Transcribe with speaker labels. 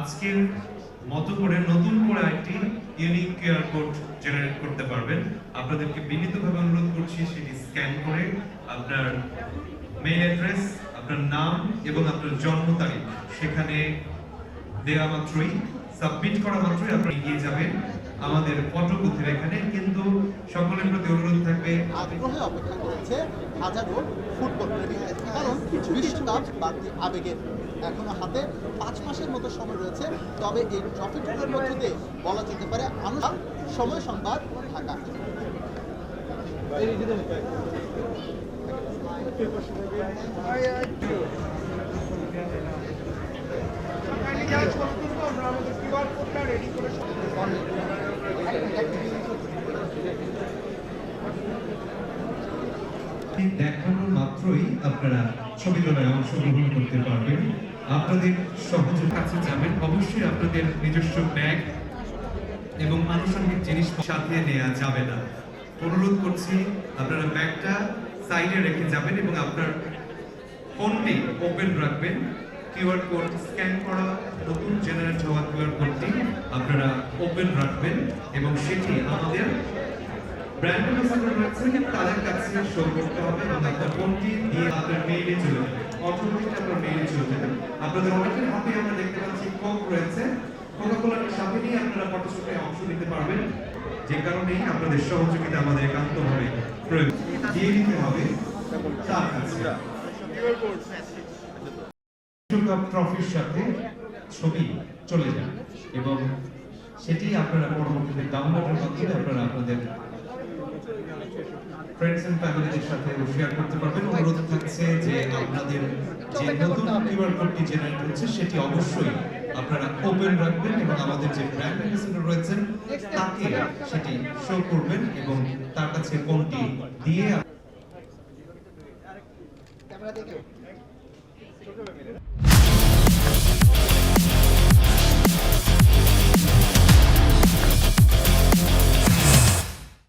Speaker 1: আজকের মতো করে নতুন করে একটি ইউনিক কিউআর কোড জেনারেট করতে পারবেন। আপনাদেরকে বিনীতভাবে অনুরোধ করছি সেটি স্ক্যান করে আপনার মেইল অ্যাড্রেস, আপনার নাম এবং আপনার জন্ম তারিখ সেখানে দেওয়া মাত্রই, সাবমিট করা মাত্রই আপনারা এগিয়ে যাবেন আমাদের ফটো বুথের এখানে। কিন্তু সকলের প্রতি অনুরোধ থাকবে,
Speaker 2: আগ্রহে অপেক্ষা করেছে হাজারো ফুটবল প্রেমী, কারণ বিশ্বকাপ বাড়তি আবেগের এখনো হাতে 5 মাসের মতো সময় রয়েছে। তবে এই ট্রফিটার মধ্যে দিয়ে বলা যেতে পারে আনুষ্ঠানিক সময় সংবাদ ঢাকা।
Speaker 1: দেখানো মাত্রই আপনারা ছবি তোলায় অংশগ্রহণ করতে পারবেন। আপনাদের সহজে কাছে যাবেন, অবশ্যই আপনাদের নিজস্ব ব্যাগ এবং আনুষঙ্গিক জিনিস সাথে নেওয়া যাবে না। অনুরোধ করছি আপনারা ব্যাগটা সাইডে রেখে যাবেন এবং আপনার ফোনটি ওপেন রাখবেন। কিউআর কোড স্ক্যান করা নতুন জেনারেট হওয়া কিউআর কোডটি আপনারা ওপেন রাখবেন এবং সেটি আমাদের ব্র্যান্ড অ্যাম্বাসেডর রয়েছে তাদের কাছে শো করতে হবে এবং আপনার ফোনটি দিয়ে আপনার মেইলে চলে যাবে, অটোমেটিক আপনার মেইলে চলে যাবে। আপনাদের অনেকের হাতে আমরা দেখতে পাচ্ছি কোক রয়েছে, কোকা-কোলার সাথে নিয়ে আপনারা ফটোশুটে অংশ নিতে পারবেন। যে কারণেই আপনাদের সহযোগিতা আমাদের একান্তভাবে প্রয়োজন। দিয়ে দিতে হবে তার কাছে বিশ্বকাপ ট্রফির সাথে ছবি চলে যায় এবং সেটি আপনারা পরবর্তীতে ডাউনলোডের মাধ্যমে আপনারা আপনাদের ফ্রেন্ডস এন্ড ফ্যামিলিদের সাথে শেয়ার করতে পারবেন। অনুরোধ থাকছে যে আপনাদের যে নতুন কিউআর কোডটি জেনারেট হচ্ছে সেটি অবশ্যই আপনারা ওপেন রাখবেন এবং আমাদের যে ব্র্যান্ড অ্যাম্বাসেডর রয়েছেন তাকে সেটি শো করবেন এবং তার কাছে কোনটি দিয়ে